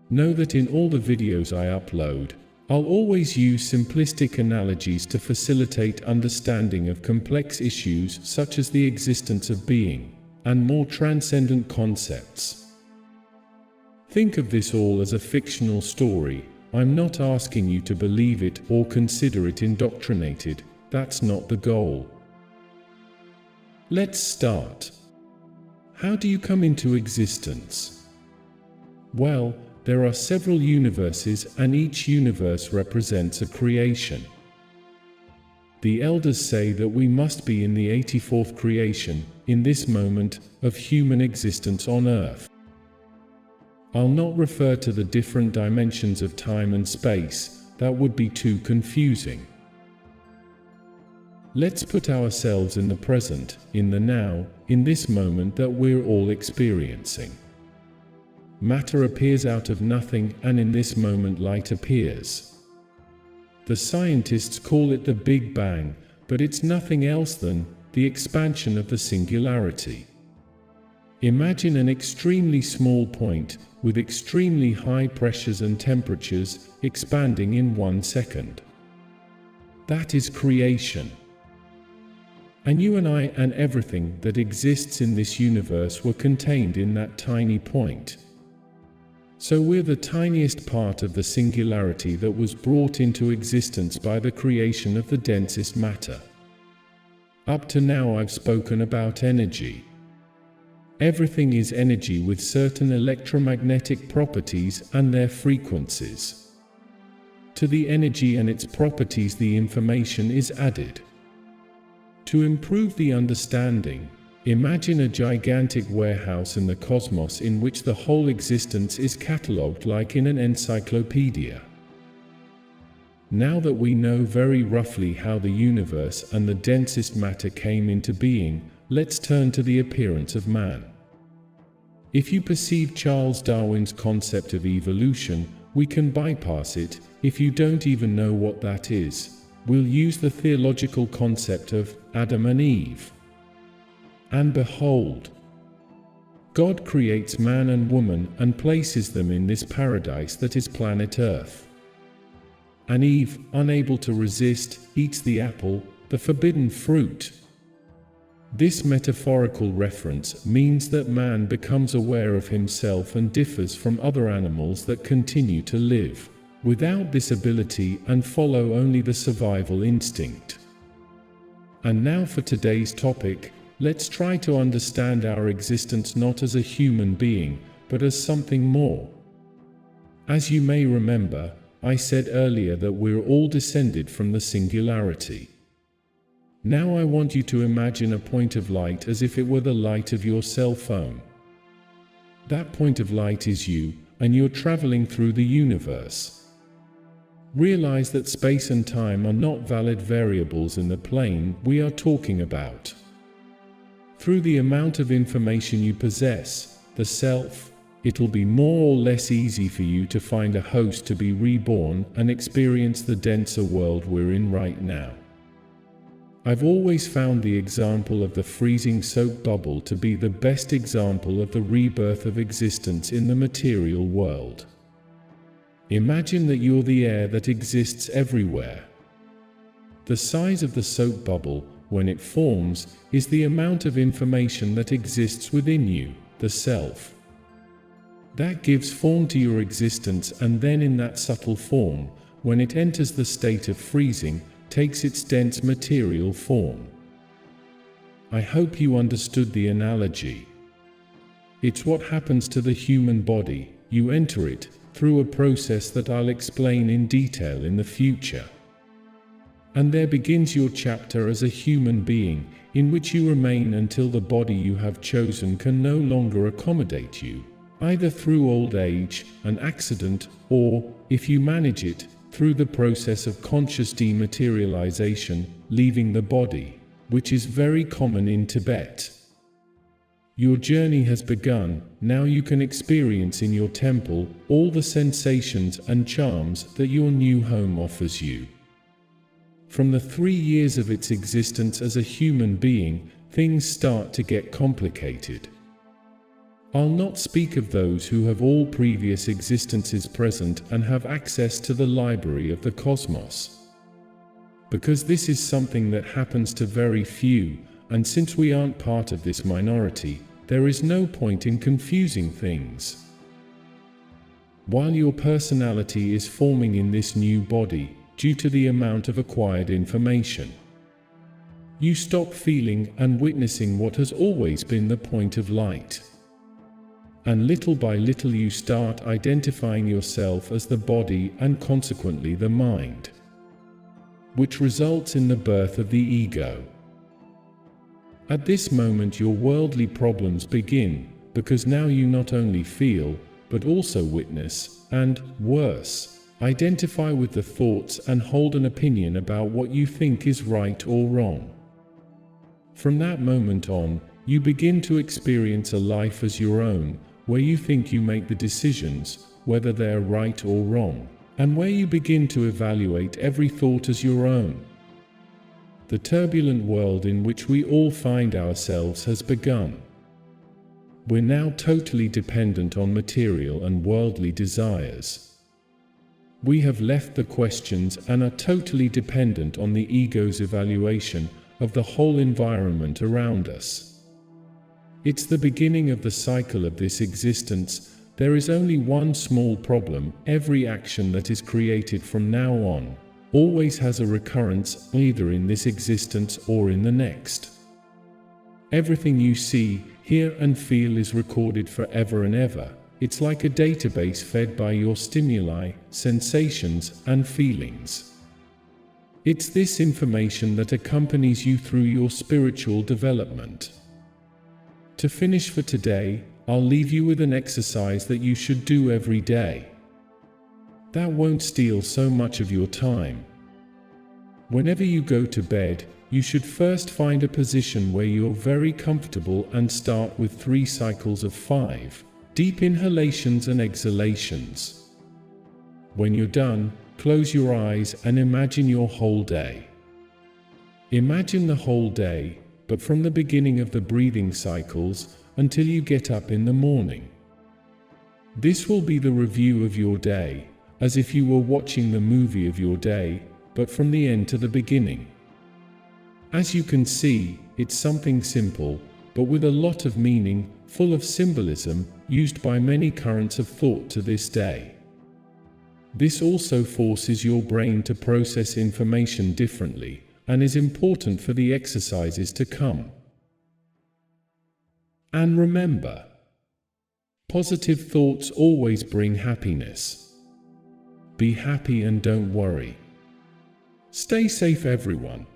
Know that in all the videos I upload, I'll always use simplistic analogies to facilitate understanding of complex issues such as the existence of being, and more transcendent concepts. Think of this all as a fictional story. I'm not asking you to believe it or consider it indoctrinated. That's not the goal. Let's start. How do you come into existence? Well, there are several universes, and each universe represents a creation. The elders say that we must be in the 84th creation, in this moment of human existence on Earth. I'll not refer to the different dimensions of time and space, that would be too confusing. Let's put ourselves in the present, in the now, in this moment that we're all experiencing. Matter appears out of nothing, and in this moment light appears. The scientists call it the Big Bang, but it's nothing else than the expansion of the singularity. Imagine an extremely small point, with extremely high pressures and temperatures, expanding in 1 second. That is creation. And you and I and everything that exists in this universe were contained in that tiny point. So we're the tiniest part of the singularity that was brought into existence by the creation of the densest matter. Up to now I've spoken about energy. Everything is energy with certain electromagnetic properties and their frequencies. To the energy and its properties the information is added. To improve the understanding, imagine a gigantic warehouse in the cosmos in which the whole existence is catalogued like in an encyclopedia. Now that we know very roughly how the universe and the densest matter came into being, let's turn to the appearance of man. If you perceive Charles Darwin's concept of evolution, we can bypass it. If you don't even know what that is, we'll use the theological concept of Adam and Eve. And behold, God creates man and woman and places them in this paradise that is planet Earth. And Eve, unable to resist, eats the apple, the forbidden fruit. This metaphorical reference means that man becomes aware of himself and differs from other animals that continue to live without this ability and follow only the survival instinct. And now for today's topic. Let's try to understand our existence not as a human being, but as something more. As you may remember, I said earlier that we're all descended from the singularity. Now I want you to imagine a point of light as if it were the light of your cell phone. That point of light is you, and you're traveling through the universe. Realize that space and time are not valid variables in the plane we are talking about. Through the amount of information you possess, the self, it'll be more or less easy for you to find a host to be reborn and experience the denser world we're in right now. I've always found the example of the freezing soap bubble to be the best example of the rebirth of existence in the material world. Imagine that you're the air that exists everywhere. The size of the soap bubble, when it forms, is the amount of information that exists within you, the self. That gives form to your existence, and then in that subtle form, when it enters the state of freezing, takes its dense material form. I hope you understood the analogy. It's what happens to the human body. You enter it through a process that I'll explain in detail in the future. And there begins your chapter as a human being, in which you remain until the body you have chosen can no longer accommodate you, either through old age, an accident, or, if you manage it, through the process of conscious dematerialization, leaving the body, which is very common in Tibet. Your journey has begun. Now you can experience in your temple all the sensations and charms that your new home offers you. From the 3 years of its existence as a human being, things start to get complicated. I'll not speak of those who have all previous existences present and have access to the library of the cosmos. Because this is something that happens to very few, and since we aren't part of this minority, there is no point in confusing things. While your personality is forming in this new body, due to the amount of acquired information, you stop feeling and witnessing what has always been the point of light. And little by little you start identifying yourself as the body and consequently the mind, which results in the birth of the ego. At this moment your worldly problems begin, because now you not only feel, but also witness, and, worse, identify with the thoughts and hold an opinion about what you think is right or wrong. From that moment on, you begin to experience a life as your own, where you think you make the decisions, whether they are right or wrong, and where you begin to evaluate every thought as your own. The turbulent world in which we all find ourselves has begun. We're now totally dependent on material and worldly desires. We have left the questions and are totally dependent on the ego's evaluation of the whole environment around us. It's the beginning of the cycle of this existence. There is only one small problem: every action that is created from now on always has a recurrence, either in this existence or in the next. Everything you see, hear and feel is recorded forever and ever. It's like a database fed by your stimuli, sensations, and feelings. It's this information that accompanies you through your spiritual development. To finish for today, I'll leave you with an exercise that you should do every day. That won't steal so much of your time. Whenever you go to bed, you should first find a position where you're very comfortable and start with 3 cycles of 5 deep inhalations and exhalations. When you're done, close your eyes and imagine your whole day. Imagine the whole day, but from the beginning of the breathing cycles until you get up in the morning. This will be the review of your day, as if you were watching the movie of your day, but from the end to the beginning. As you can see, it's something simple, but with a lot of meaning, full of symbolism, used by many currents of thought to this day. This also forces your brain to process information differently, and is important for the exercises to come. And remember, positive thoughts always bring happiness. Be happy and don't worry. Stay safe, everyone.